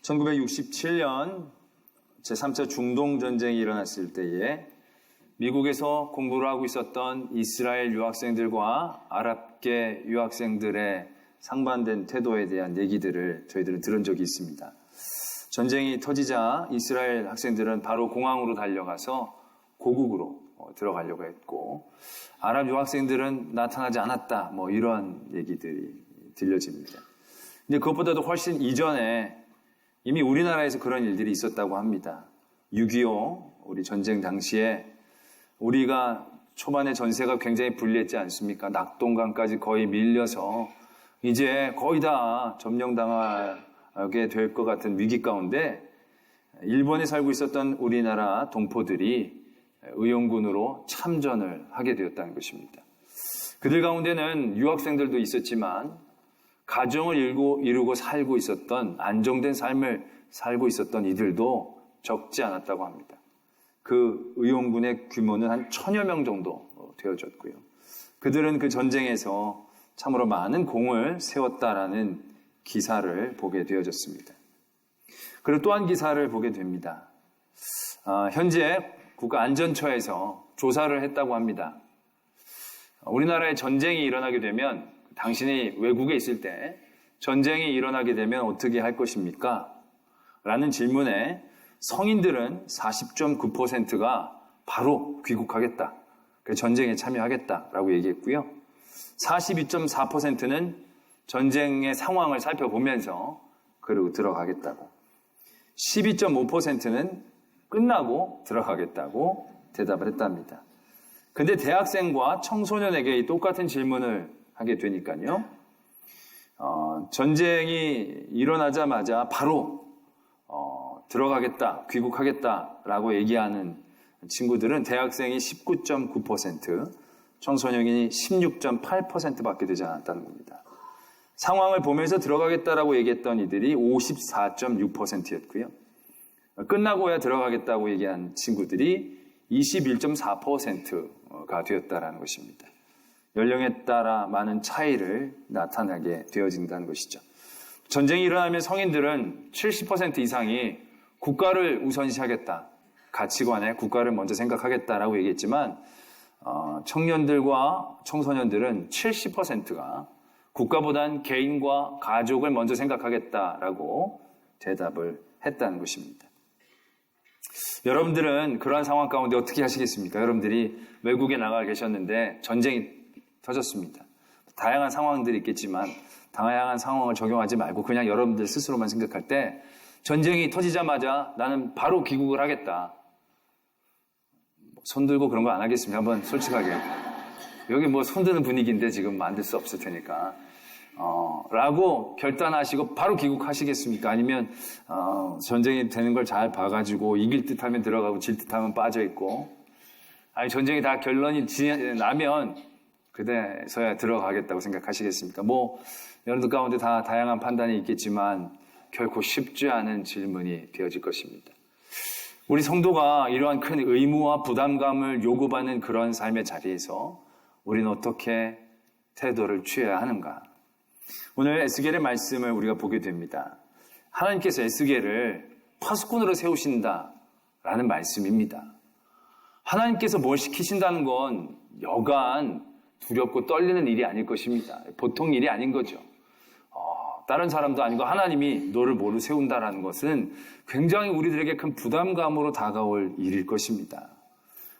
1967년 제3차 중동전쟁이 일어났을 때에 미국에서 공부를 하고 있었던 이스라엘 유학생들과 아랍계 유학생들의 상반된 태도에 대한 얘기들을 저희들은 들은 적이 있습니다. 전쟁이 터지자 이스라엘 학생들은 바로 공항으로 달려가서 고국으로 들어가려고 했고, 아랍 유학생들은 나타나지 않았다, 이런 얘기들이 들려집니다. 근데 그것보다도 훨씬 이전에 이미 우리나라에서 그런 일들이 있었다고 합니다. 6.25 우리 전쟁 당시에 우리가 초반에 전세가 굉장히 불리했지 않습니까? 낙동강까지 거의 밀려서 이제 거의 다 점령당하게 될 것 같은 위기 가운데 일본에 살고 있었던 우리나라 동포들이 의용군으로 참전을 하게 되었다는 것입니다. 그들 가운데는 유학생들도 있었지만 가정을 이루고 살고 있었던, 안정된 삶을 살고 있었던 이들도 적지 않았다고 합니다. 그 의용군의 규모는 한 1000여 명 정도 되어졌고요. 그들은 그 전쟁에서 참으로 많은 공을 세웠다라는 기사를 보게 되어졌습니다. 그리고 또 한 기사를 보게 됩니다. 현재 국가안전처에서 조사를 했다고 합니다. 우리나라에 전쟁이 일어나게 되면, 당신이 외국에 있을 때 전쟁이 일어나게 되면 어떻게 할 것입니까? 라는 질문에 성인들은 40.9%가 바로 귀국하겠다, 전쟁에 참여하겠다라고 얘기했고요. 42.4%는 전쟁의 상황을 살펴보면서 그리고 들어가겠다고, 12.5%는 끝나고 들어가겠다고 대답을 했답니다. 근데 대학생과 청소년에게 똑같은 질문을 하게 되니까요, 전쟁이 일어나자마자 바로 들어가겠다, 귀국하겠다라고 얘기하는 친구들은 대학생이 19.9%, 청소년이 16.8%밖에 되지 않았다는 겁니다. 상황을 보면서 들어가겠다라고 얘기했던 이들이 54.6%였고요. 끝나고야 들어가겠다고 얘기한 친구들이 21.4%가 되었다라는 것입니다. 연령에 따라 많은 차이를 나타나게 되어진다는 것이죠. 전쟁이 일어나면 성인들은 70% 이상이 국가를 우선시하겠다, 가치관에 국가를 먼저 생각하겠다라고 얘기했지만, 청년들과 청소년들은 70%가 국가보단 개인과 가족을 먼저 생각하겠다라고 대답을 했다는 것입니다. 여러분들은 그러한 상황 가운데 어떻게 하시겠습니까? 여러분들이 외국에 나가 계셨는데 전쟁이 터졌습니다. 다양한 상황들이 있겠지만 다양한 상황을 적용하지 말고 그냥 여러분들 스스로만 생각할 때, 전쟁이 터지자마자 나는 바로 귀국을 하겠다, 손 들고 그런 거 안 하겠습니다. 한번 솔직하게. 여기 손 드는 분위기인데 지금 만들 수 없을 테니까. 라고 결단하시고 바로 귀국하시겠습니까? 아니면 전쟁이 되는 걸 잘 봐가지고 이길 듯 하면 들어가고 질 듯 하면 빠져있고, 아니 전쟁이 다 결론이 나면 그때서야 들어가겠다고 생각하시겠습니까? 여러분들 가운데 다 다양한 판단이 있겠지만 결코 쉽지 않은 질문이 되어질 것입니다. 우리 성도가 이러한 큰 의무와 부담감을 요구받는 그런 삶의 자리에서 우리는 어떻게 태도를 취해야 하는가? 오늘 에스겔의 말씀을 우리가 보게 됩니다. 하나님께서 에스겔을 파수꾼으로 세우신다라는 말씀입니다. 하나님께서 뭘 시키신다는 건 여간 두렵고 떨리는 일이 아닐 것입니다. 보통 일이 아닌 거죠. 다른 사람도 아니고 하나님이 너를 뭐로 세운다라는 것은 굉장히 우리들에게 큰 부담감으로 다가올 일일 것입니다.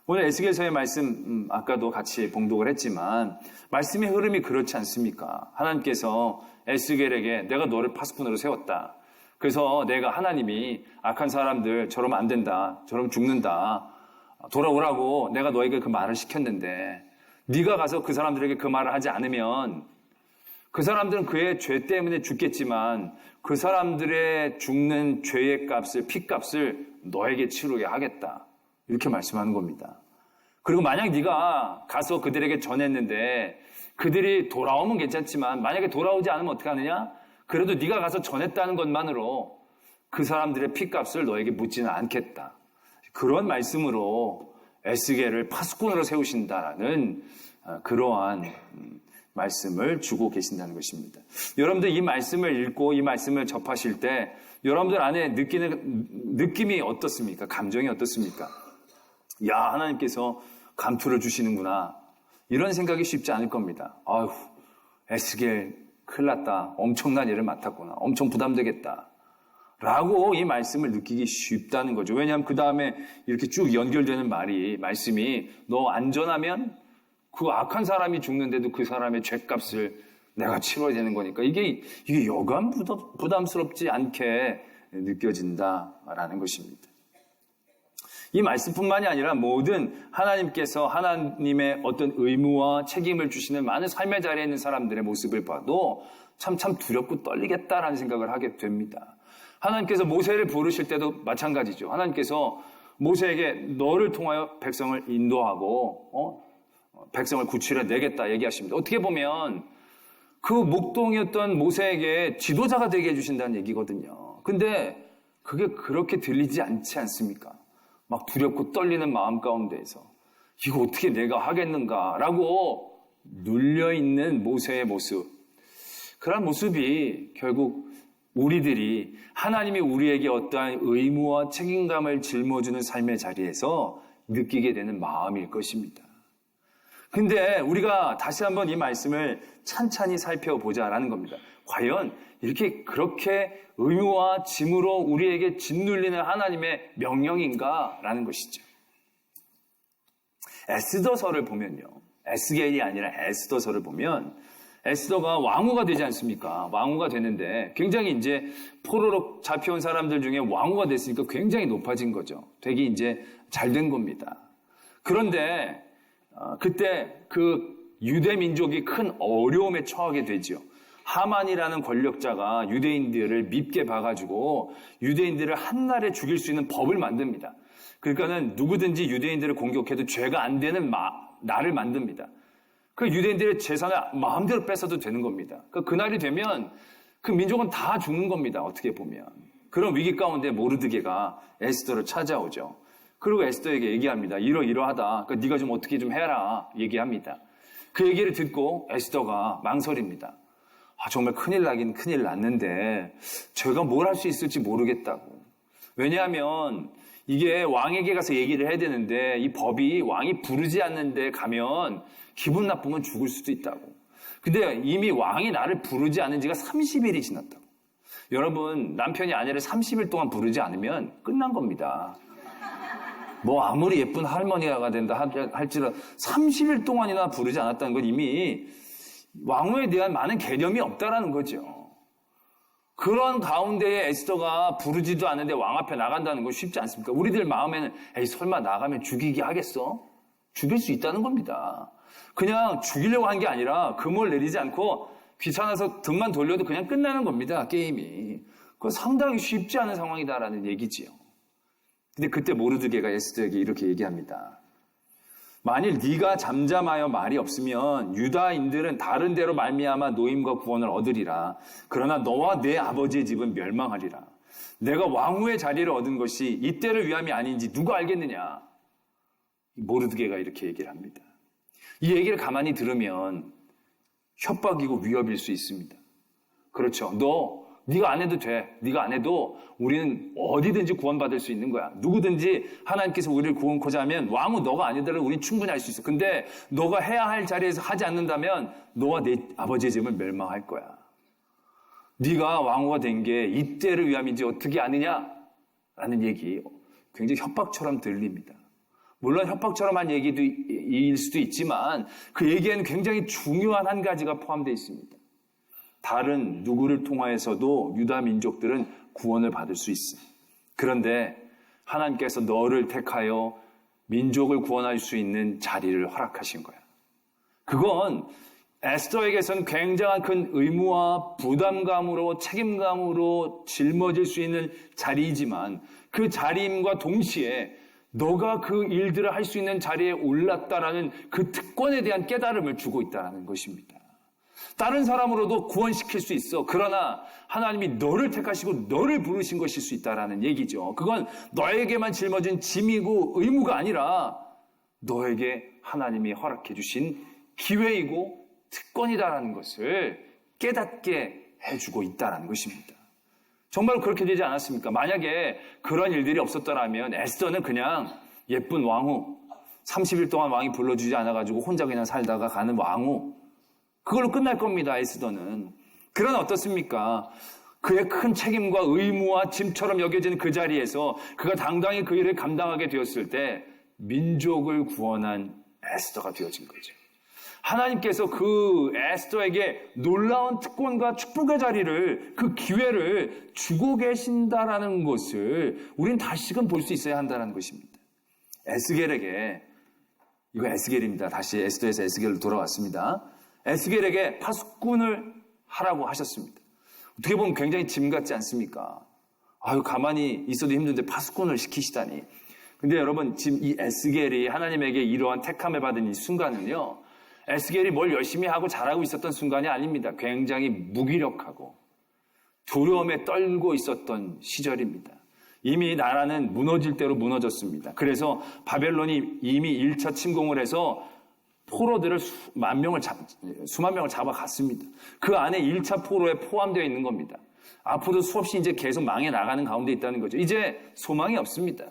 오늘 에스겔서의 말씀, 아까도 같이 봉독을 했지만 말씀의 흐름이 그렇지 않습니까? 하나님께서 에스겔에게 내가 너를 파수꾼으로 세웠다. 그래서 내가 하나님이 악한 사람들 저러면 안 된다, 저러면 죽는다, 돌아오라고 내가 너에게 그 말을 시켰는데 네가 가서 그 사람들에게 그 말을 하지 않으면 그 사람들은 그의 죄 때문에 죽겠지만 그 사람들의 죽는 죄의 값을, 피값을 너에게 치르게 하겠다, 이렇게 말씀하는 겁니다. 그리고 만약 네가 가서 그들에게 전했는데 그들이 돌아오면 괜찮지만 만약에 돌아오지 않으면 어떻게 하느냐? 그래도 네가 가서 전했다는 것만으로 그 사람들의 피값을 너에게 묻지는 않겠다. 그런 말씀으로 에스겔을 파수꾼으로 세우신다라는 그러한 말씀을 주고 계신다는 것입니다. 여러분들 이 말씀을 읽고 이 말씀을 접하실 때 여러분들 안에 느끼는 느낌이 어떻습니까? 감정이 어떻습니까? 야, 하나님께서 감투를 주시는구나. 이런 생각이 쉽지 않을 겁니다. 아휴, 에스겔 큰일 났다. 엄청난 일을 맡았구나. 엄청 부담되겠다. 라고 이 말씀을 느끼기 쉽다는 거죠. 왜냐하면 그 다음에 이렇게 쭉 연결되는 말씀이 너 안전하면 그 악한 사람이 죽는데도 그 사람의 죗값을 내가 치러야 되는 거니까 이게 여간 부담스럽지 않게 느껴진다라는 것입니다. 이 말씀뿐만이 아니라 모든 하나님께서 하나님의 어떤 의무와 책임을 주시는 많은 삶의 자리에 있는 사람들의 모습을 봐도 참 두렵고 떨리겠다라는 생각을 하게 됩니다. 하나님께서 모세를 부르실 때도 마찬가지죠. 하나님께서 모세에게 너를 통하여 백성을 인도하고 백성을 구출해 내겠다 얘기하십니다. 어떻게 보면 그 목동이었던 모세에게 지도자가 되게 해주신다는 얘기거든요. 근데 그게 그렇게 들리지 않지 않습니까? 막 두렵고 떨리는 마음 가운데에서 이거 어떻게 내가 하겠는가라고 눌려있는 모세의 모습. 그런 모습이 결국 우리들이 하나님이 우리에게 어떠한 의무와 책임감을 짊어주는 삶의 자리에서 느끼게 되는 마음일 것입니다. 근데 우리가 다시 한번 이 말씀을 찬찬히 살펴보자라는 겁니다. 과연 이렇게 그렇게 의무와 짐으로 우리에게 짓눌리는 하나님의 명령인가라는 것이죠. 에스더서를 보면요. 에스겔이 아니라 에스더서를 보면 에스더가 왕후가 되지 않습니까? 왕후가 되는데 굉장히 이제 포로로 잡혀온 사람들 중에 왕후가 됐으니까 굉장히 높아진 거죠. 되게 이제 잘 된 겁니다. 그런데 그때 그 유대 민족이 큰 어려움에 처하게 되죠. 하만이라는 권력자가 유대인들을 밉게 봐가지고 유대인들을 한날에 죽일 수 있는 법을 만듭니다. 그러니까는 누구든지 유대인들을 공격해도 죄가 안 되는 날을 만듭니다. 그 유대인들의 재산을 마음대로 뺏어도 되는 겁니다. 그날이 되면 그 민족은 다 죽는 겁니다. 어떻게 보면. 그런 위기 가운데 모르드게가 에스더를 찾아오죠. 그리고 에스더에게 얘기합니다. 이러이러하다. 그러니까 네가 좀 어떻게 좀 해라. 얘기합니다. 그 얘기를 듣고 에스더가 망설입니다. 정말 큰일 나긴 큰일 났는데 제가 뭘 할 수 있을지 모르겠다고. 왜냐하면 이게 왕에게 가서 얘기를 해야 되는데 이 법이 왕이 부르지 않는데 가면 기분 나쁘면 죽을 수도 있다고. 근데 이미 왕이 나를 부르지 않은 지가 30일이 지났다고. 여러분, 남편이 아내를 30일 동안 부르지 않으면 끝난 겁니다. 뭐 아무리 예쁜 할머니가 된다 할지라도 30일 동안이나 부르지 않았다는 건 이미 왕후에 대한 많은 개념이 없다라는 거죠. 그런 가운데에 에스더가 부르지도 않는데 왕 앞에 나간다는 건 쉽지 않습니까? 우리들 마음에는 에이 설마 나가면 죽이게 하겠어? 죽일 수 있다는 겁니다. 그냥 죽이려고 한 게 아니라 금을 내리지 않고 귀찮아서 등만 돌려도 그냥 끝나는 겁니다. 게임이. 그건 상당히 쉽지 않은 상황이다라는 얘기지요. 근데 그때 모르드게가 에스더에게 이렇게 얘기합니다. 만일 네가 잠잠하여 말이 없으면 유다인들은 다른 데로 말미암아 노임과 구원을 얻으리라. 그러나 너와 내 아버지의 집은 멸망하리라. 내가 왕후의 자리를 얻은 것이 이때를 위함이 아닌지 누가 알겠느냐. 모르드게가 이렇게 얘기를 합니다. 이 얘기를 가만히 들으면 협박이고 위협일 수 있습니다. 그렇죠. 네가 안 해도 돼. 네가 안 해도 우리는 어디든지 구원받을 수 있는 거야. 누구든지 하나님께서 우리를 구원코자 하면 왕후 너가 아니더라도 우리는 충분히 할 수 있어. 근데 너가 해야 할 자리에서 하지 않는다면 너와 내 아버지의 집은 멸망할 거야. 네가 왕후가 된 게 이때를 위함인지 어떻게 아느냐? 라는 얘기 굉장히 협박처럼 들립니다. 물론 협박처럼 한 얘기일 수도 있지만 그 얘기에는 굉장히 중요한 한 가지가 포함되어 있습니다. 다른 누구를 통하여서도 유다 민족들은 구원을 받을 수 있어. 그런데 하나님께서 너를 택하여 민족을 구원할 수 있는 자리를 허락하신 거야. 그건 에스더에게선 굉장한 큰 의무와 부담감으로 책임감으로 짊어질 수 있는 자리이지만 그 자리임과 동시에 너가 그 일들을 할 수 있는 자리에 올랐다라는 그 특권에 대한 깨달음을 주고 있다는 것입니다. 다른 사람으로도 구원시킬 수 있어. 그러나 하나님이 너를 택하시고 너를 부르신 것일 수 있다는 얘기죠. 그건 너에게만 짊어진 짐이고 의무가 아니라 너에게 하나님이 허락해 주신 기회이고 특권이다라는 것을 깨닫게 해주고 있다는 것입니다. 정말 그렇게 되지 않았습니까? 만약에 그런 일들이 없었더라면 에스더는 그냥 예쁜 왕후, 30일 동안 왕이 불러주지 않아가지고 혼자 그냥 살다가 가는 왕후, 그걸로 끝날 겁니다. 에스더는. 그러나 어떻습니까? 그의 큰 책임과 의무와 짐처럼 여겨지는 그 자리에서 그가 당당히 그 일을 감당하게 되었을 때 민족을 구원한 에스더가 되어진 거죠. 하나님께서 그 에스더에게 놀라운 특권과 축복의 자리를, 그 기회를 주고 계신다라는 것을 우린 다시금 볼 수 있어야 한다는 것입니다. 에스겔에게, 이거 에스겔입니다. 다시 에스더에서 에스겔로 돌아왔습니다. 에스겔에게 파수꾼을 하라고 하셨습니다. 어떻게 보면 굉장히 짐 같지 않습니까? 아유, 가만히 있어도 힘든데 파수꾼을 시키시다니. 근데 여러분, 지금 이 에스겔이 하나님에게 이러한 택함을 받은 이 순간은요, 에스겔이 뭘 열심히 하고 잘하고 있었던 순간이 아닙니다. 굉장히 무기력하고 두려움에 떨고 있었던 시절입니다. 이미 나라는 무너질 대로 무너졌습니다. 그래서 바벨론이 이미 1차 침공을 해서 포로들을 수만 명을 잡아갔습니다. 그 안에 1차 포로에 포함되어 있는 겁니다. 앞으로 수없이 이제 계속 망해 나가는 가운데 있다는 거죠. 이제 소망이 없습니다.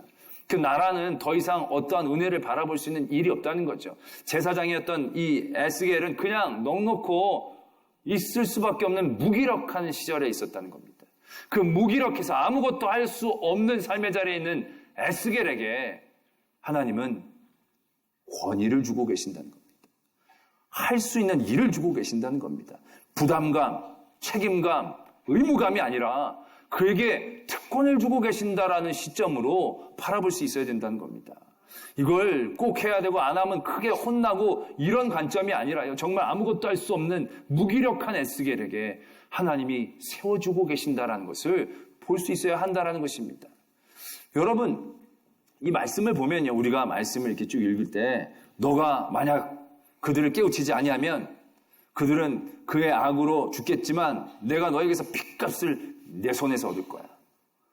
그 나라는 더 이상 어떠한 은혜를 바라볼 수 있는 일이 없다는 거죠. 제사장이었던 이 에스겔은 그냥 넉넉고 있을 수밖에 없는 무기력한 시절에 있었다는 겁니다. 그 무기력해서 아무것도 할 수 없는 삶의 자리에 있는 에스겔에게 하나님은 권위를 주고 계신다는 겁니다. 할 수 있는 일을 주고 계신다는 겁니다. 부담감, 책임감, 의무감이 아니라 그에게 특권을 주고 계신다라는 시점으로 바라볼 수 있어야 된다는 겁니다. 이걸 꼭 해야 되고 안 하면 크게 혼나고 이런 관점이 아니라요. 정말 아무것도 할 수 없는 무기력한 에스겔에게 하나님이 세워주고 계신다라는 것을 볼 수 있어야 한다라는 것입니다. 여러분, 이 말씀을 보면요. 우리가 말씀을 이렇게 쭉 읽을 때 너가 만약 그들을 깨우치지 아니하면 그들은 그의 악으로 죽겠지만 내가 너에게서 핏값을 내 손에서 얻을 거야.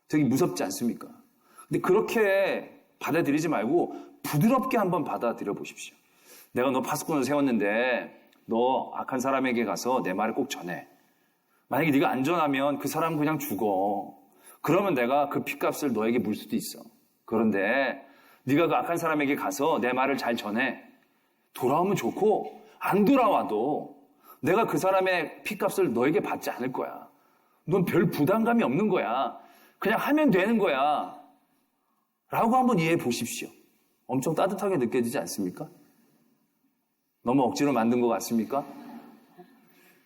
되게 무섭지 않습니까? 근데 그렇게 받아들이지 말고 부드럽게 한번 받아들여 보십시오. 내가 너 파수꾼을 세웠는데 너 악한 사람에게 가서 내 말을 꼭 전해. 만약에 네가 안 전하면 그 사람 그냥 죽어. 그러면 내가 그 핏값을 너에게 물 수도 있어. 그런데 네가 그 악한 사람에게 가서 내 말을 잘 전해. 돌아오면 좋고 안 돌아와도 내가 그 사람의 핏값을 너에게 받지 않을 거야. 넌 별 부담감이 없는 거야. 그냥 하면 되는 거야. 라고 한번 이해해 보십시오. 엄청 따뜻하게 느껴지지 않습니까? 너무 억지로 만든 것 같습니까?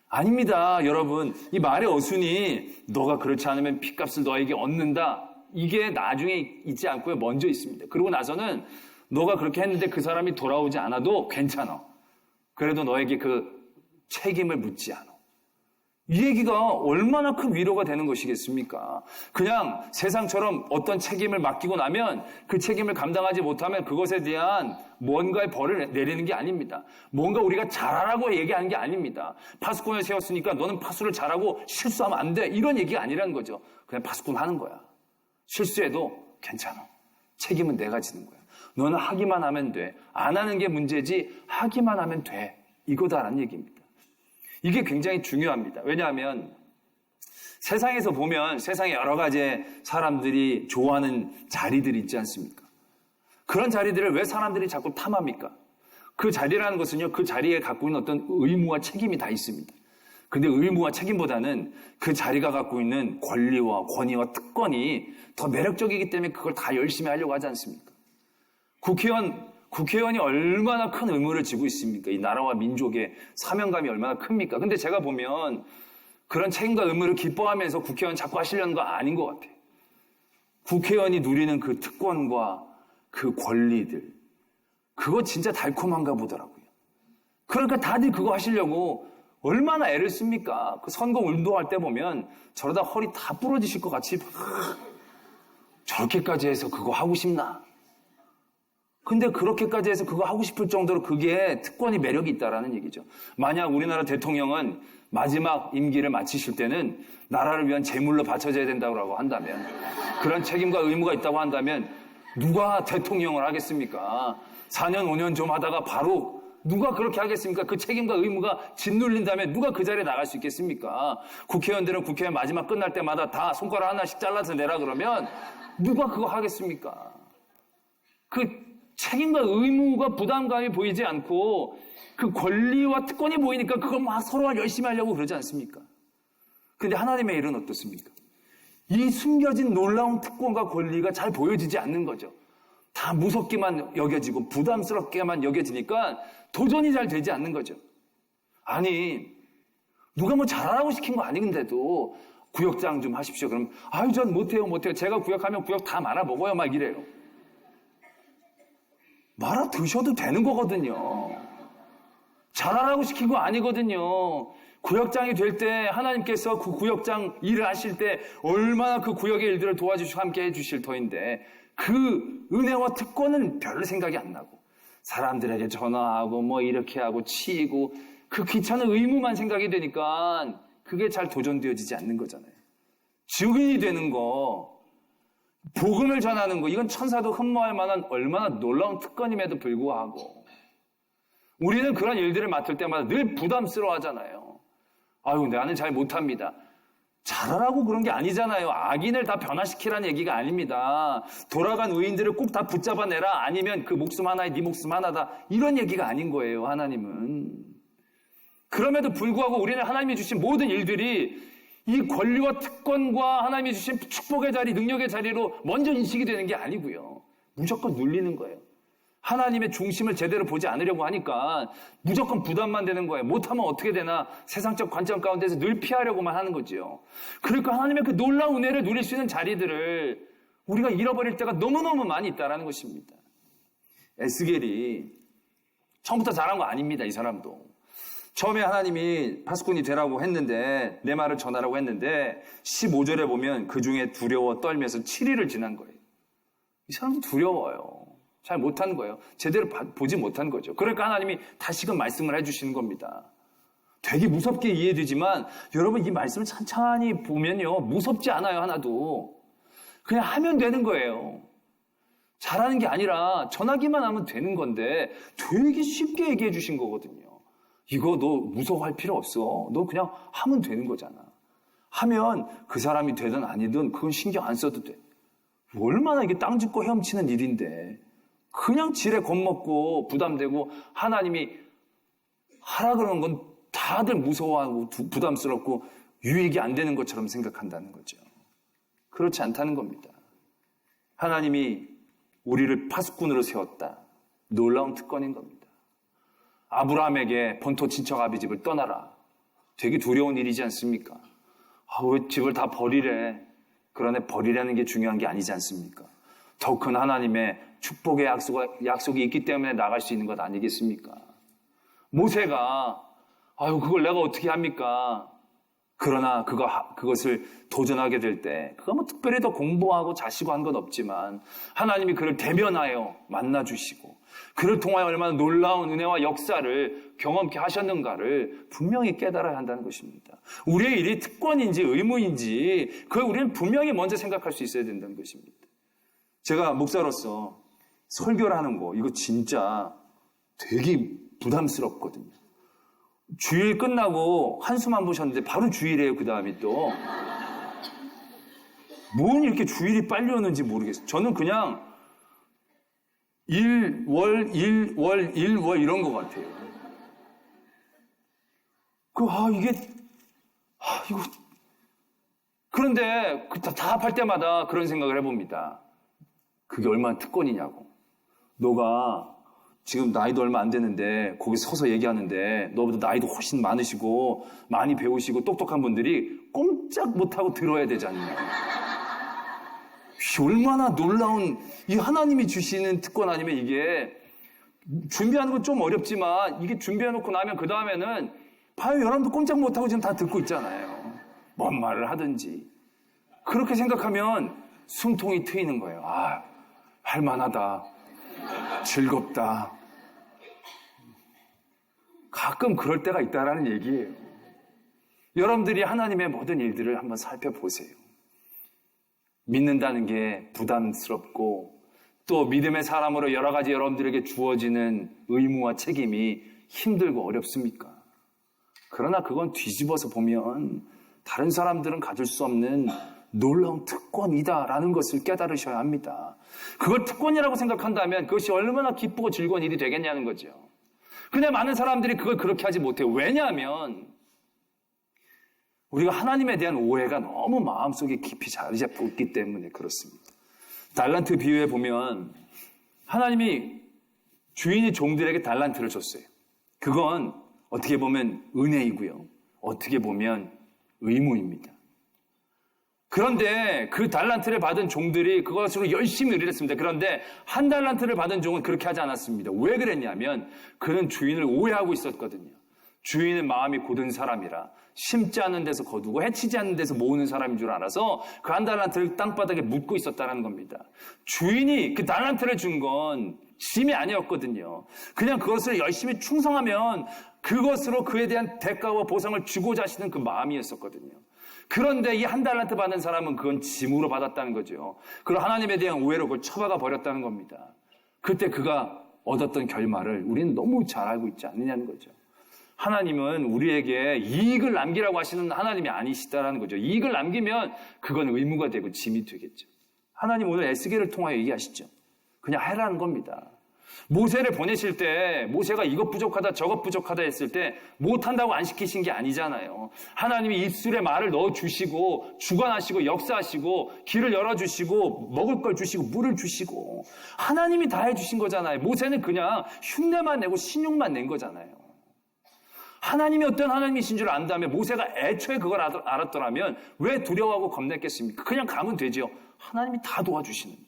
아닙니다. 여러분, 이 말의 어순이 너가 그렇지 않으면 핏값을 너에게 얻는다. 이게 나중에 있지 않고요. 먼저 있습니다. 그러고 나서는 너가 그렇게 했는데 그 사람이 돌아오지 않아도 괜찮아. 그래도 너에게 그 책임을 묻지 않아. 이 얘기가 얼마나 큰 위로가 되는 것이겠습니까? 그냥 세상처럼 어떤 책임을 맡기고 나면 그 책임을 감당하지 못하면 그것에 대한 뭔가의 벌을 내리는 게 아닙니다. 뭔가 우리가 잘하라고 얘기하는 게 아닙니다. 파수꾼을 세웠으니까 너는 파수를 잘하고 실수하면 안 돼. 이런 얘기가 아니라는 거죠. 그냥 파수꾼 하는 거야. 실수해도 괜찮아. 책임은 내가 지는 거야. 너는 하기만 하면 돼. 안 하는 게 문제지 하기만 하면 돼. 이거다라는 얘기입니다. 이게 굉장히 중요합니다. 왜냐하면 세상에서 보면 세상에 여러 가지 사람들이 좋아하는 자리들이 있지 않습니까? 그런 자리들을 왜 사람들이 자꾸 탐합니까? 그 자리라는 것은요, 그 자리에 갖고 있는 어떤 의무와 책임이 다 있습니다. 근데 의무와 책임보다는 그 자리가 갖고 있는 권리와 권위와 특권이 더 매력적이기 때문에 그걸 다 열심히 하려고 하지 않습니까? 국회의원이 얼마나 큰 의무를 지고 있습니까? 이 나라와 민족의 사명감이 얼마나 큽니까? 근데 제가 보면 그런 책임과 의무를 기뻐하면서 국회의원 자꾸 하시려는 거 아닌 것 같아요. 국회의원이 누리는 그 특권과 그 권리들, 그거 진짜 달콤한가 보더라고요. 그러니까 다들 그거 하시려고 얼마나 애를 씁니까? 그 선거 운동할 때 보면 저러다 허리 다 부러지실 것 같이 저렇게까지 해서 그거 하고 싶나? 근데 그렇게까지 해서 그거 하고 싶을 정도로 그게 특권이 매력이 있다라는 얘기죠. 만약 우리나라 대통령은 마지막 임기를 마치실 때는 나라를 위한 제물로 바쳐져야 된다고 한다면, 그런 책임과 의무가 있다고 한다면 누가 대통령을 하겠습니까? 4년, 5년 좀 하다가 바로 누가 그렇게 하겠습니까? 그 책임과 의무가 짓눌린다면 누가 그 자리에 나갈 수 있겠습니까? 국회의원들은 국회 마지막 끝날 때마다 다 손가락 하나씩 잘라서 내라 그러면 누가 그거 하겠습니까? 그 책임과 의무가 부담감이 보이지 않고 그 권리와 특권이 보이니까 그걸 막 서로 열심히 하려고 그러지 않습니까? 근데 하나님의 일은 어떻습니까? 이 숨겨진 놀라운 특권과 권리가 잘 보여지지 않는 거죠. 다 무섭게만 여겨지고 부담스럽게만 여겨지니까 도전이 잘 되지 않는 거죠. 아니, 누가 뭐 잘하라고 시킨 거 아닌데도 구역장 좀 하십시오. 그럼 아유, 전 못해요. 제가 구역하면 구역 다 말아 먹어요. 막 이래요. 말아 드셔도 되는 거거든요. 잘하라고 시킨 거 아니거든요. 구역장이 될 때 하나님께서 그 구역장 일을 하실 때 얼마나 그 구역의 일들을 도와주시고 함께 해주실 터인데 그 은혜와 특권은 별로 생각이 안 나고 사람들에게 전화하고 뭐 이렇게 하고 치이고 그 귀찮은 의무만 생각이 되니까 그게 잘 도전되어지지 않는 거잖아요. 증인이 되는 거, 복음을 전하는 거, 이건 천사도 흠모할 만한 얼마나 놀라운 특권임에도 불구하고 우리는 그런 일들을 맡을 때마다 늘 부담스러워 하잖아요. 아유, 나는 잘 못합니다. 잘하라고 그런 게 아니잖아요. 악인을 다 변화시키라는 얘기가 아닙니다. 돌아간 의인들을 꼭 다 붙잡아내라. 아니면 그 목숨 하나에 네 목숨 하나다. 이런 얘기가 아닌 거예요, 하나님은. 그럼에도 불구하고 우리는 하나님이 주신 모든 일들이 이 권리와 특권과 하나님이 주신 축복의 자리, 능력의 자리로 먼저 인식이 되는 게 아니고요. 무조건 눌리는 거예요. 하나님의 중심을 제대로 보지 않으려고 하니까 무조건 부담만 되는 거예요. 못하면 어떻게 되나 세상적 관점 가운데서 늘 피하려고만 하는 거죠. 그러니까 하나님의 그 놀라운 은혜를 누릴 수 있는 자리들을 우리가 잃어버릴 때가 너무너무 많이 있다는 것입니다. 에스겔이 처음부터 잘한 거 아닙니다. 이 사람도. 처음에 하나님이 파수꾼이 되라고 했는데 내 말을 전하라고 했는데 15절에 보면 그 중에 두려워 떨면서 7일을 지난 거예요. 이 사람도 두려워요. 잘 못한 거예요. 제대로 보지 못한 거죠. 그러니까 하나님이 다시금 말씀을 해주시는 겁니다. 되게 무섭게 이해되지만 여러분 이 말씀을 천천히 보면요. 무섭지 않아요. 하나도. 그냥 하면 되는 거예요. 잘하는 게 아니라 전하기만 하면 되는 건데 되게 쉽게 얘기해 주신 거거든요. 이거 너 무서워할 필요 없어. 너 그냥 하면 되는 거잖아. 하면 그 사람이 되든 아니든 그건 신경 안 써도 돼. 얼마나 이게 땅 짚고 헤엄치는 일인데 그냥 지레 겁먹고 부담되고 하나님이 하라 그러는 건 다들 무서워하고 부담스럽고 유익이 안 되는 것처럼 생각한다는 거죠. 그렇지 않다는 겁니다. 하나님이 우리를 파수꾼으로 세웠다. 놀라운 특권인 겁니다. 아브라함에게 본토 친척 아비 집을 떠나라. 되게 두려운 일이지 않습니까? 왜 집을 다 버리래. 그러나 버리라는 게 중요한 게 아니지 않습니까? 더 큰 하나님의 축복의 약속이 있기 때문에 나갈 수 있는 것 아니겠습니까? 모세가 그걸 내가 어떻게 합니까? 그러나 그것을 도전하게 될 때 그거 뭐 특별히 더 공부하고 자시고 한 건 없지만 하나님이 그를 대면하여 만나주시고 그를 통하여 얼마나 놀라운 은혜와 역사를 경험케 하셨는가를 분명히 깨달아야 한다는 것입니다. 우리의 일이 특권인지 의무인지 그걸 우리는 분명히 먼저 생각할 수 있어야 된다는 것입니다. 제가 목사로서 설교를 하는 거 이거 진짜 되게 부담스럽거든요. 주일 끝나고 한숨 안 보셨는데 바로 주일이에요. 그 다음이 또. 뭔 이렇게 주일이 빨리 오는지 모르겠어요. 저는 그냥 일월 이런 것 같아요. 이거. 그런데 답할 때마다 그런 생각을 해봅니다. 그게 얼마나 특권이냐고. 너가 지금 나이도 얼마 안 되는데 거기 서서 얘기하는데 너보다 나이도 훨씬 많으시고 많이 배우시고 똑똑한 분들이 꼼짝 못하고 들어야 되지 않냐. 얼마나 놀라운 이 하나님이 주시는 특권 아니면 이게 준비하는 건 좀 어렵지만 이게 준비해놓고 나면 그 다음에는 봐요. 여러분도 꼼짝 못하고 지금 다 듣고 있잖아요. 뭔 말을 하든지. 그렇게 생각하면 숨통이 트이는 거예요. 할만하다. 즐겁다. 가끔 그럴 때가 있다라는 얘기예요. 여러분들이 하나님의 모든 일들을 한번 살펴보세요. 믿는다는 게 부담스럽고 또 믿음의 사람으로 여러 가지 여러분들에게 주어지는 의무와 책임이 힘들고 어렵습니까? 그러나 그건 뒤집어서 보면 다른 사람들은 가질 수 없는 놀라운 특권이다라는 것을 깨달으셔야 합니다. 그걸 특권이라고 생각한다면 그것이 얼마나 기쁘고 즐거운 일이 되겠냐는 거죠. 근데 많은 사람들이 그걸 그렇게 하지 못해요. 왜냐하면 우리가 하나님에 대한 오해가 너무 마음속에 깊이 자리 잡고 있기 때문에 그렇습니다. 달란트 비유에 보면 하나님이 주인이 종들에게 달란트를 줬어요. 그건 어떻게 보면 은혜이고요. 어떻게 보면 의무입니다. 그런데 그 달란트를 받은 종들이 그것으로 열심히 일했습니다. 그런데 한 달란트를 받은 종은 그렇게 하지 않았습니다. 왜 그랬냐면 그는 주인을 오해하고 있었거든요. 주인은 마음이 고든 사람이라 심지 않는 데서 거두고 해치지 않는 데서 모으는 사람인 줄 알아서 그 한 달란트를 땅바닥에 묻고 있었다는 겁니다. 주인이 그 달란트를 준 건 짐이 아니었거든요. 그냥 그것을 열심히 충성하면 그것으로 그에 대한 대가와 보상을 주고자 하시는 그 마음이었었거든요. 그런데 이 한 달란트 받은 사람은 그건 짐으로 받았다는 거죠. 그리고 하나님에 대한 오해로 그걸 처박아 버렸다는 겁니다. 그때 그가 얻었던 결말을 우리는 너무 잘 알고 있지 않느냐는 거죠. 하나님은 우리에게 이익을 남기라고 하시는 하나님이 아니시다라는 거죠. 이익을 남기면 그건 의무가 되고 짐이 되겠죠. 하나님 오늘 에스겔을 통하여 얘기하시죠. 그냥 해라는 겁니다. 모세를 보내실 때 모세가 이것 부족하다 저것 부족하다 했을 때 못한다고 안 시키신 게 아니잖아요. 하나님이 입술에 말을 넣어주시고 주관하시고 역사하시고 길을 열어주시고 먹을 걸 주시고 물을 주시고 하나님이 다 해주신 거잖아요. 모세는 그냥 흉내만 내고 신용만 낸 거잖아요. 하나님이 어떤 하나님이신 줄 안다면 모세가 애초에 그걸 알았더라면 왜 두려워하고 겁냈겠습니까? 그냥 가면 되죠. 하나님이 다 도와주시는데.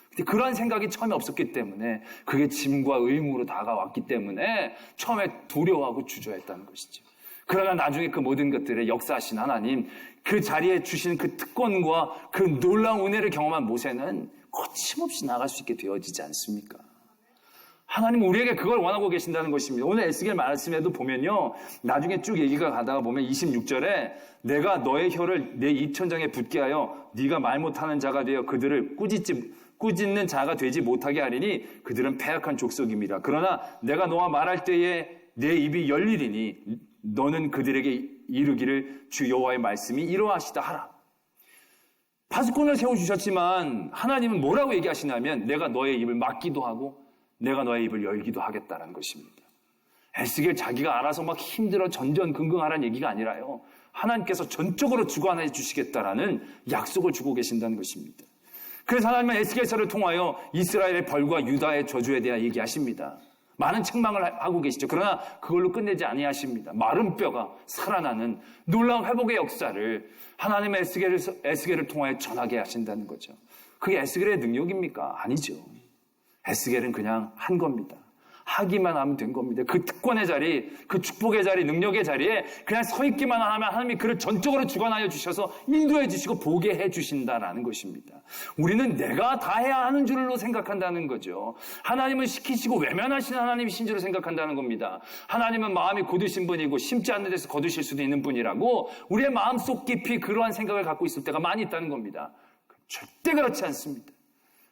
근데 그런 생각이 처음에 없었기 때문에 그게 짐과 의무로 다가왔기 때문에 처음에 두려워하고 주저했다는 것이죠. 그러나 나중에 그 모든 것들에 역사하신 하나님, 그 자리에 주신 그 특권과 그 놀라운 은혜를 경험한 모세는 거침없이 나갈 수 있게 되어지지 않습니까? 하나님 우리에게 그걸 원하고 계신다는 것입니다. 오늘 에스겔 말씀에도 보면요. 나중에 쭉 얘기가 가다가 보면 26절에 내가 너의 혀를 내 입천장에 붙게 하여 네가 말 못하는 자가 되어 그들을 꾸짖는 자가 되지 못하게 하리니 그들은 패악한 족속입니다. 그러나 내가 너와 말할 때에 내 입이 열리리니 너는 그들에게 이르기를 주 여호와의 말씀이 이러하시다 하라. 파수꾼을 세워주셨지만 하나님은 뭐라고 얘기하시냐면 내가 너의 입을 막기도 하고 내가 너의 입을 열기도 하겠다는 것입니다. 에스겔 자기가 알아서 막 힘들어 전전긍긍하라는 얘기가 아니라요. 하나님께서 전적으로 주관해 주시겠다라는 약속을 주고 계신다는 것입니다. 그래서 하나님은 에스겔서를 통하여 이스라엘의 벌과 유다의 저주에 대해 얘기하십니다. 많은 책망을 하고 계시죠. 그러나 그걸로 끝내지 아니하십니다. 마른 뼈가 살아나는 놀라운 회복의 역사를 하나님의 에스겔을 통하여 전하게 하신다는 거죠. 그게 에스겔의 능력입니까? 아니죠. 에스겔은 그냥 한 겁니다. 하기만 하면 된 겁니다. 그 특권의 자리, 그 축복의 자리, 능력의 자리에 그냥 서 있기만 하면 하나님이 그를 전적으로 주관하여 주셔서 인도해 주시고 보게 해 주신다라는 것입니다. 우리는 내가 다 해야 하는 줄로 생각한다는 거죠. 하나님은 시키시고 외면하시는 하나님이신 줄로 생각한다는 겁니다. 하나님은 마음이 곧으신 분이고 심지 않는 데서 거두실 수도 있는 분이라고 우리의 마음속 깊이 그러한 생각을 갖고 있을 때가 많이 있다는 겁니다. 절대 그렇지 않습니다.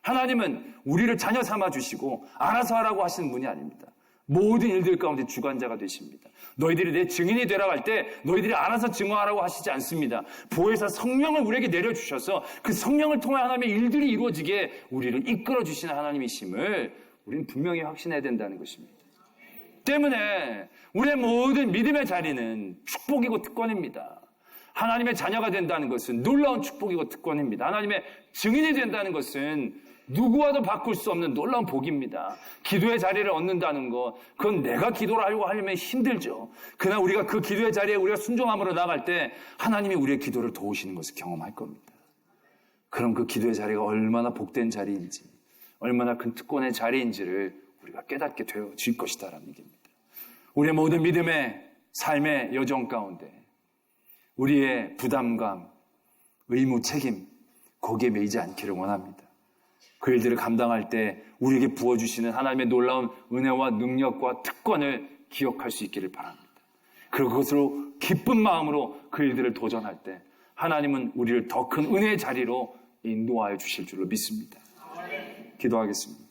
하나님은 우리를 자녀 삼아주시고 알아서 하라고 하시는 분이 아닙니다. 모든 일들 가운데 주관자가 되십니다. 너희들이 내 증인이 되라고 할 때 너희들이 알아서 증언하라고 하시지 않습니다. 보혜사 성령을 우리에게 내려주셔서 그 성령을 통해 하나님의 일들이 이루어지게 우리를 이끌어주시는 하나님이심을 우리는 분명히 확신해야 된다는 것입니다. 때문에 우리의 모든 믿음의 자리는 축복이고 특권입니다. 하나님의 자녀가 된다는 것은 놀라운 축복이고 특권입니다. 하나님의 증인이 된다는 것은 누구와도 바꿀 수 없는 놀라운 복입니다. 기도의 자리를 얻는다는 것, 그건 내가 기도를 하려면 힘들죠. 그러나 우리가 그 기도의 자리에 우리가 순종함으로 나갈 때 하나님이 우리의 기도를 도우시는 것을 경험할 겁니다. 그럼 그 기도의 자리가 얼마나 복된 자리인지, 얼마나 큰 특권의 자리인지를 우리가 깨닫게 되어질 것이다라는 얘기입니다. 우리의 모든 믿음의 삶의 여정 가운데 우리의 부담감, 의무, 책임, 거기에 매이지 않기를 원합니다. 그 일들을 감당할 때 우리에게 부어주시는 하나님의 놀라운 은혜와 능력과 특권을 기억할 수 있기를 바랍니다. 그리고 그것으로 기쁜 마음으로 그 일들을 도전할 때 하나님은 우리를 더 큰 은혜의 자리로 인도하여 주실 줄로 믿습니다. 기도하겠습니다.